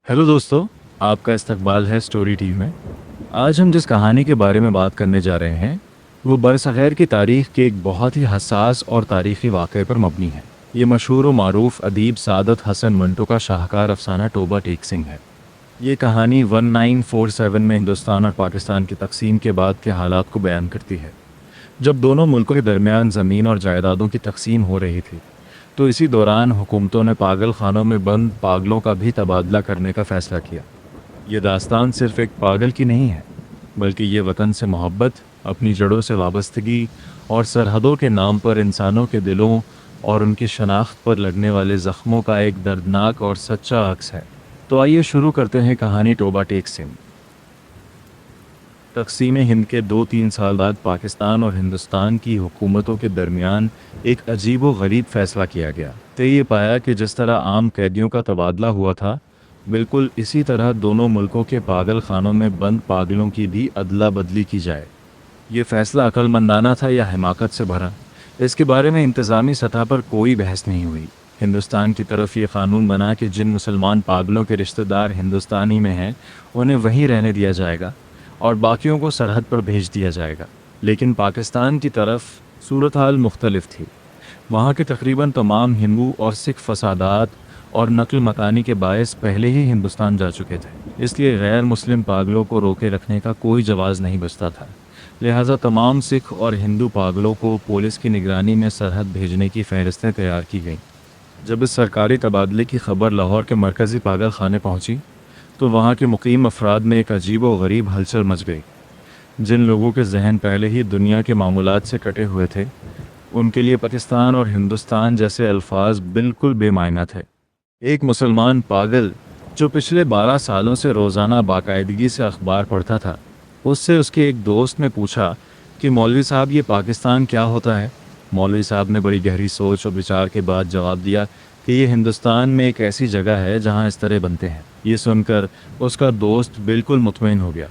Hello दोस्तों, आपका इस्तकबाल है स्टोरी टीम में। आज हम जिस कहानी के बारे में बात करने जा रहे हैं वो बरसग़ैर की तारीख़ के एक बहुत ही हसास और तारीख़ी वाक़े पर मबनी है। ये मशहूर व मारूफ अदीब सादत हसन मंटो का शाहकार अफसाना टोबा टेक सिंह है। ये कहानी 1947 में हिंदुस्तान और पाकिस्तान की तकसीम के बाद के हालात को बयान करती है, जब दोनों मुल्कों के दरमियान ज़मीन और जायदादों की तकसीम हो रही थी। तो इसी दौरान हुकूमतों ने पागल खानों में बंद पागलों का भी तबादला करने का फ़ैसला किया। ये दास्तान सिर्फ़ एक पागल की नहीं है, बल्कि ये वतन से मोहब्बत, अपनी जड़ों से वाबस्तगी और सरहदों के नाम पर इंसानों के दिलों और उनकी शनाख्त पर लगने वाले ज़ख्मों का एक दर्दनाक और सच्चा अक्स है। तो आइए शुरू करते हैं कहानी टोबा टेक सिंह। तक़सीम हिंद के 2-3 साल बाद पाकिस्तान और हिंदुस्तान की हुकूमतों के दरमियान एक अजीब व गरीब फ़ैसला किया गया। तो ये पाया कि जिस तरह आम कैदियों का तबादला हुआ था, बिल्कुल इसी तरह दोनों मुल्कों के पागल खानों में बंद पागलों की भी अदला बदली की जाए। ये फ़ैसला अक्लमंदाना था या हिमाकत से भरा, इसके बारे में इंतज़ामी सतह पर कोई बहस नहीं हुई। हिंदुस्तान की तरफ ये क़ानून बना कि जिन मुसलमान पागलों के रिश्तेदार हिंदुस्तानी में हैं उन्हें वहीं रहने दिया जाएगा और बाकियों को सरहद पर भेज दिया जाएगा। लेकिन पाकिस्तान की तरफ सूरत हाल मुख्तलिफ थी। वहाँ के तकरीबन तमाम हिंदू और सिख फसादात और नकल मकानी के बायस पहले ही हिंदुस्तान जा चुके थे, इसलिए गैर मुस्लिम पागलों को रोके रखने का कोई जवाज़ नहीं बचता था। लिहाजा तमाम सिख और हिंदू पागलों को पुलिस की निगरानी में सरहद भेजने की फ़हरिस्तें तैयार की गईं। जब इस सरकारी तबादले की खबर लाहौर के मरकज़ी पागल खाने पहुँची तो वहाँ के मुकीम अफराद में एक अजीब व गरीब हलचल मच गई। जिन लोगों के जहन पहले ही दुनिया के मामूलात से कटे हुए थे, उनके लिए पाकिस्तान और हिंदुस्तान जैसे अल्फाज बिल्कुल बेमायना थे। एक मुसलमान पागल जो पिछले 12 सालों से रोज़ाना बाकायदगी से अखबार पढ़ता था, उससे उसके एक दोस्त ने पूछा कि मौलवी साहब, ये पाकिस्तान क्या होता है? मौलवी साहब ने बड़ी गहरी सोच और विचार के बाद जवाब दिया कि ये हिंदुस्तान में एक ऐसी जगह है जहाँ इस तरह बनते हैं। ये सुनकर उसका दोस्त बिल्कुल मुतमईन हो गया।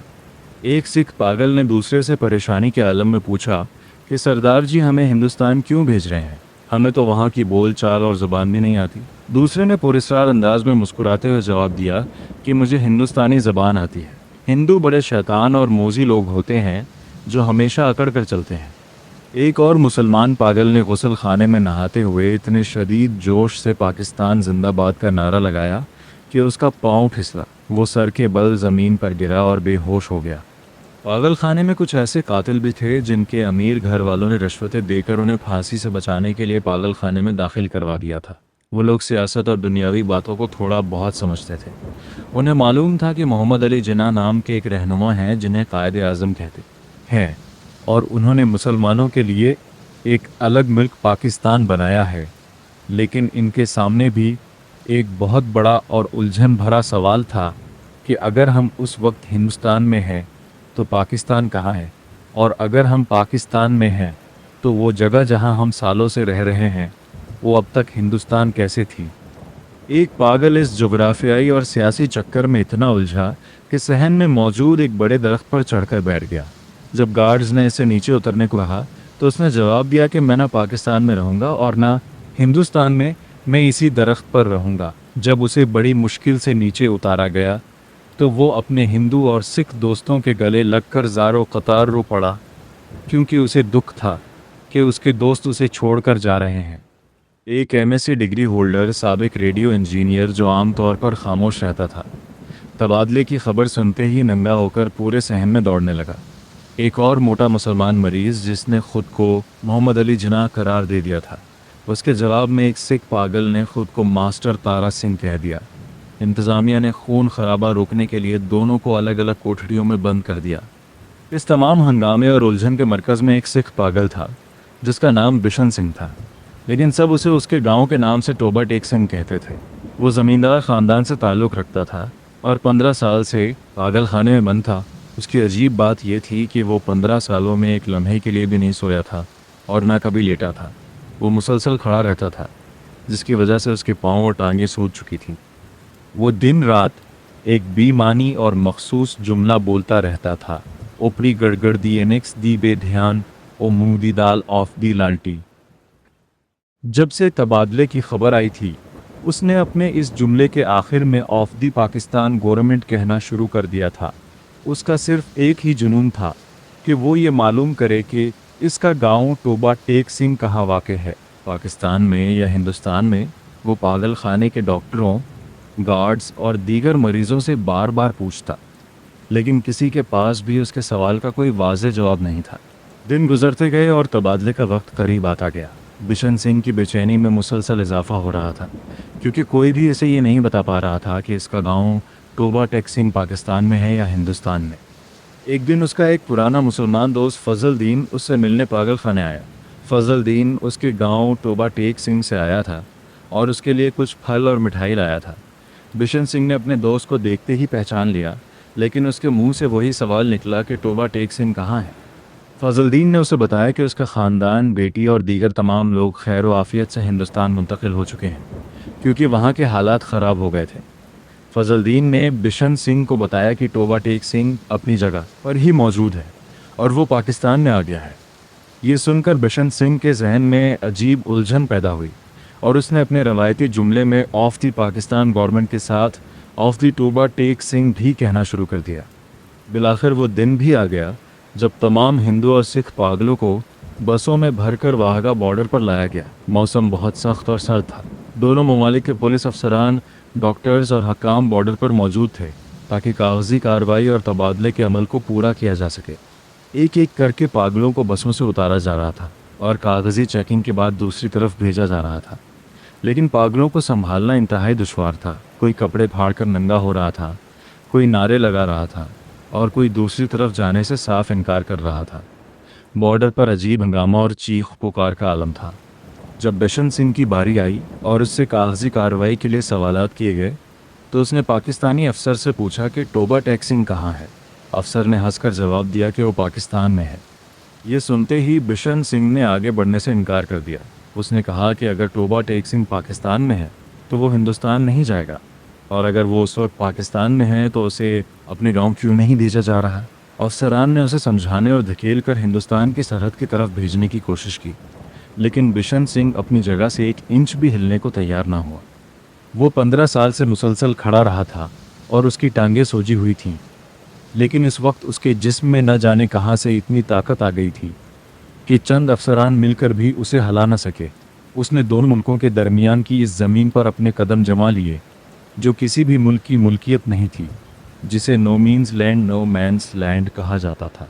एक सिख पागल ने दूसरे से परेशानी के आलम में पूछा कि सरदार जी, हमें हिंदुस्तान क्यों भेज रहे हैं? हमें तो वहाँ की बोल चाल और ज़बान भी नहीं आती। दूसरे ने पुरस्कार अंदाज में मुस्कुराते हुए जवाब दिया कि मुझे हिंदुस्तानी ज़बान आती है। हिंदू बड़े शैतान और मोजी लोग होते हैं जो हमेशा अकड़ कर चलते हैं। एक और मुसलमान पागल ने गुस्ल खाने में नहाते हुए इतने शदीद जोश से पाकिस्तान जिंदाबाद का नारा लगाया कि उसका पाँव फिसला। वो सर के बल ज़मीन पर गिरा और बेहोश हो गया। पागल खाने में कुछ ऐसे कातिल भी थे जिनके अमीर घर वालों ने रिश्वतें देकर उन्हें फांसी से बचाने के लिए पागल खाने में दाखिल करवा दिया था। वो लोग सियासत और दुनियावी बातों को थोड़ा बहुत समझते थे। उन्हें मालूम था कि मोहम्मद अली जिन्ना नाम के एक रहनुमा हैं जिन्हें कायद आज़म कहते हैं, और उन्होंने मुसलमानों के लिए एक अलग मुल्क पाकिस्तान बनाया है। लेकिन इनके सामने भी एक बहुत बड़ा और उलझन भरा सवाल था कि अगर हम उस वक्त हिंदुस्तान में हैं तो पाकिस्तान कहाँ है, और अगर हम पाकिस्तान में हैं तो वो जगह जहाँ हम सालों से रह रहे हैं वो अब तक हिंदुस्तान कैसे थी। एक पागल इस जोग्राफियाई और सियासी चक्कर में इतना उलझा कि सहन में मौजूद एक बड़े दरख्त पर चढ़कर बैठ गया। जब गार्ड्स ने इसे नीचे उतरने को कहा तो उसने जवाब दिया कि मैं ना पाकिस्तान में रहूँगा और ना हिंदुस्तान में, मैं इसी दरख्त पर रहूँगा। जब उसे बड़ी मुश्किल से नीचे उतारा गया तो वो अपने हिंदू और सिख दोस्तों के गले लगकर ज़ारो कतार रो पड़ा, क्योंकि उसे दुख था कि उसके दोस्त उसे छोड़कर जा रहे हैं। एक एमएससी डिग्री होल्डर साबिक रेडियो इंजीनियर जो आमतौर पर खामोश रहता था, तबादले की खबर सुनते ही नंगा होकर पूरे सहन में दौड़ने लगा। एक और मोटा मुसलमान मरीज़ जिसने ख़ुद को मोहम्मद अली जिन्ना करार दे दिया था, उसके जवाब में एक सिख पागल ने ख़ुद को मास्टर तारा सिंह कह दिया। इंतज़ामिया ने खून खराबा रोकने के लिए दोनों को अलग अलग कोठरियों में बंद कर दिया। इस तमाम हंगामे और उलझन के मरकज़ में एक सिख पागल था जिसका नाम बिशन सिंह था, लेकिन सब उसे उसके गांव के नाम से टोबा टेक सिंह कहते थे। वो ज़मींदार ख़ानदान से ताल्लुक़ रखता था और 15 साल से पागल खाने में बंद था। उसकी अजीब बात यह थी कि वो 15 सालों में एक लम्हे के लिए भी नहीं सोया था और ना कभी लेटा था। वो मुसलसल खड़ा रहता था, जिसकी वजह से उसके पाँव और टांगें सूज चुकी थीं। वो दिन रात एक बेमानी और मखसूस जुमला बोलता रहता था, ओपरी गड़गड़ दी एनेक्स दी बेध्यान ओ मुँह दी दाल ऑफ दी लालटी। जब से तबादले की खबर आई थी اس نے اپنے اس جملے کے آخر میں آف دی پاکستان گورنمنٹ کہنا شروع کر دیا تھا۔ اس کا صرف ایک ہی جنون تھا کہ وہ یہ معلوم کرے کہ اس کا گاؤں ٹوبہ ٹیک سنگھ کہاں واقع ہے، پاکستان میں یا ہندوستان میں۔ وہ پاگل خانے کے ڈاکٹروں، گارڈز اور دیگر مریضوں سے بار بار پوچھتا، لیکن کسی کے پاس بھی اس کے سوال کا کوئی واضح جواب نہیں تھا۔ دن گزرتے گئے اور تبادلے کا وقت قریب آتا گیا۔ بشن سنگھ کی بے چینی میں مسلسل اضافہ ہو رہا تھا، کیونکہ کوئی بھی اسے یہ نہیں بتا پا رہا تھا کہ اس کا گاؤں ٹوبہ ٹیک سنگھ پاکستان میں ہے یا ہندوستان میں۔ ایک دن اس کا ایک پرانا مسلمان دوست فضل دین اس سے ملنے پاگل خانے آیا۔ فضل دین اس کے گاؤں ٹوبہ ٹیک سنگھ سے آیا تھا اور اس کے لیے کچھ پھل اور مٹھائی لایا تھا۔ بشن سنگھ نے اپنے دوست کو دیکھتے ہی پہچان لیا، لیکن اس کے منہ سے وہی سوال نکلا کہ ٹوبہ ٹیک سنگھ کہاں ہے۔ فضل دین نے اسے بتایا کہ اس کا خاندان، بیٹی اور دیگر تمام لوگ خیر و عافیت سے ہندوستان منتقل ہو چکے ہیں، کیونکہ وہاں کے حالات خراب ہو گئے تھے۔ فضل دین نے بشن سنگھ کو بتایا کہ ٹوبہ ٹیک سنگھ اپنی جگہ پر ہی موجود ہے اور وہ پاکستان میں آ گیا ہے۔ یہ سن کر بشن سنگھ کے ذہن میں عجیب الجھن پیدا ہوئی اور اس نے اپنے روایتی جملے میں آف دی پاکستان گورنمنٹ کے ساتھ آف دی ٹوبہ ٹیک سنگھ بھی کہنا شروع کر دیا۔ بالآخر وہ دن بھی آ گیا جب تمام ہندو اور سکھ پاگلوں کو بسوں میں بھر کر واہگہ بارڈر پر لایا گیا۔ موسم بہت سخت اور سرد تھا۔ دونوں ممالک کے پولیس افسران، ڈاکٹرز اور حکام بارڈر پر موجود تھے تاکہ کاغذی کارروائی اور تبادلے کے عمل کو پورا کیا جا سکے۔ ایک ایک کر کے پاگلوں کو بسوں سے اتارا جا رہا تھا اور کاغذی چیکنگ کے بعد دوسری طرف بھیجا جا رہا تھا، لیکن پاگلوں کو سنبھالنا انتہائی دشوار تھا۔ کوئی کپڑے پھاڑ کر ننگا ہو رہا تھا، کوئی نعرے لگا رہا تھا اور کوئی دوسری طرف جانے سے صاف انکار کر رہا تھا۔ بارڈر پر عجیب ہنگامہ اور چیخ پکار کا عالم تھا۔ جب بشن سنگھ کی باری آئی اور اس سے کاغذی کارروائی کے لیے سوالات کیے گئے تو اس نے پاکستانی افسر سے پوچھا کہ ٹوبہ ٹیک سنگھ کہاں ہے۔ افسر نے ہنس کر جواب دیا کہ وہ پاکستان میں ہے۔ یہ سنتے ہی بشن سنگھ نے آگے بڑھنے سے انکار کر دیا۔ اس نے کہا کہ اگر ٹوبہ ٹیک سنگھ پاکستان میں ہے تو وہ ہندوستان نہیں جائے گا، اور اگر وہ اس وقت پاکستان میں ہے تو اسے اپنے گاؤں کیوں نہیں بھیجا جا رہا۔ افسران نے اسے سمجھانے اور دھکیل کر ہندوستان کی سرحد کی طرف بھیجنے کی کوشش کی، لیکن بشن سنگھ اپنی جگہ سے ایک انچ بھی ہلنے کو تیار نہ ہوا۔ وہ 15 سال سے مسلسل کھڑا رہا تھا اور اس کی ٹانگیں سوجی ہوئی تھیں، لیکن اس وقت اس کے جسم میں نہ جانے کہاں سے اتنی طاقت آ گئی تھی کہ چند افسران مل کر بھی اسے ہلا نہ سکے۔ اس نے دونوں ملکوں کے درمیان کی اس زمین پر اپنے قدم جما لیے جو کسی بھی ملک کی ملکیت نہیں تھی، جسے نو مینز لینڈ نو مینز لینڈ کہا جاتا تھا۔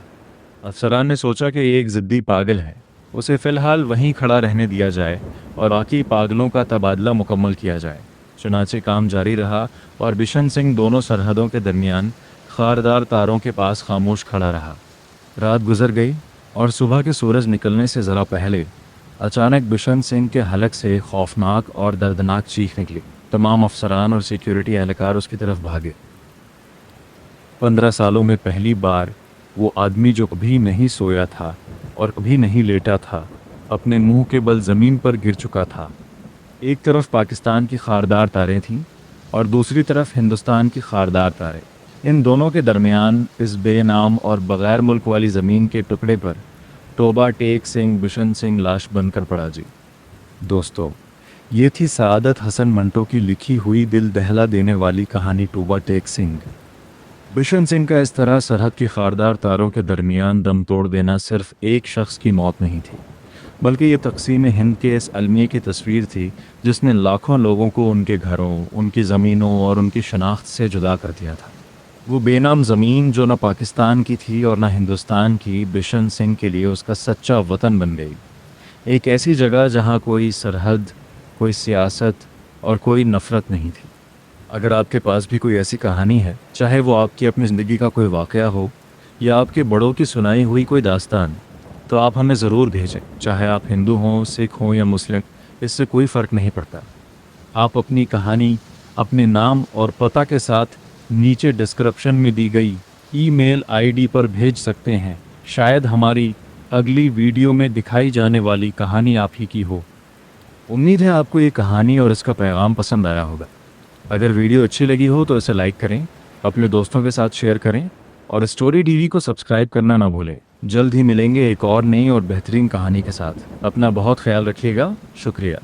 افسران نے سوچا کہ یہ ایک ضدی پاگل ہے، اسے فی الحال وہیں کھڑا رہنے دیا جائے اور باقی پاگلوں کا تبادلہ مکمل کیا جائے۔ چنانچہ کام جاری رہا اور بشن سنگھ دونوں سرحدوں کے درمیان خاردار تاروں کے پاس خاموش کھڑا رہا۔ رات گزر گئی اور صبح کے سورج نکلنے سے ذرا پہلے اچانک بشن سنگھ کے حلق سے خوفناک اور دردناک چیخ نکلی۔ تمام افسران اور سیکیورٹی اہلکار اس کی طرف بھاگے۔ 15 سالوں میں پہلی بار وہ آدمی جو کبھی نہیں سویا تھا اور کبھی نہیں لیٹا تھا، اپنے منہ کے بل زمین پر گر چکا تھا۔ ایک طرف پاکستان کی خاردار تاریں تھیں اور دوسری طرف ہندوستان کی خاردار تاریں۔ ان دونوں کے درمیان اس بے نام اور بغیر ملک والی زمین کے ٹکڑے پر ٹوبہ ٹیک سنگھ بشن سنگھ لاش بن کر پڑا جی۔ دوستو، یہ تھی سعادت حسن منٹو کی لکھی ہوئی دل دہلا دینے والی کہانی ٹوبہ ٹیک سنگھ۔ بشن سنگھ کا اس طرح سرحد کی خاردار تاروں کے درمیان دم توڑ دینا صرف ایک شخص کی موت نہیں تھی، بلکہ یہ تقسیم ہند کے اس المیے کی تصویر تھی جس نے لاکھوں لوگوں کو ان کے گھروں، ان کی زمینوں اور ان کی شناخت سے جدا کر دیا تھا۔ وہ بے نام زمین جو نہ پاکستان کی تھی اور نہ ہندوستان کی، بشن سنگھ کے لیے اس کا سچا وطن بن گئی۔ ایک ایسی جگہ جہاں کوئی سرحد، کوئی سیاست اور کوئی نفرت نہیں تھی۔ اگر آپ کے پاس بھی کوئی ایسی کہانی ہے، چاہے وہ آپ کی اپنی زندگی کا کوئی واقعہ ہو یا آپ کے بڑوں کی سنائی ہوئی کوئی داستان، تو آپ ہمیں ضرور بھیجیں۔ چاہے آپ ہندو ہوں، سکھ ہوں یا مسلم، اس سے کوئی فرق نہیں پڑتا۔ آپ اپنی کہانی اپنے نام اور پتہ کے ساتھ نیچے ڈسکرپشن میں دی گئی ای میل آئی ڈی پر بھیج سکتے ہیں۔ شاید ہماری اگلی ویڈیو میں دکھائی جانے والی کہانی آپ ہی کی ہو۔ امید ہے آپ کو یہ کہانی اور اس کا پیغام پسند آیا ہوگا۔ اگر ویڈیو اچھی لگی ہو تو اسے لائک کریں، اپنے دوستوں کے ساتھ شیئر کریں اور اسٹوری ٹی وی کو سبسکرائب کرنا نہ بھولیں۔ جلد ہی ملیں گے ایک اور نئی اور بہترین کہانی کے ساتھ۔ اپنا بہت خیال رکھیے گا۔ شکریہ۔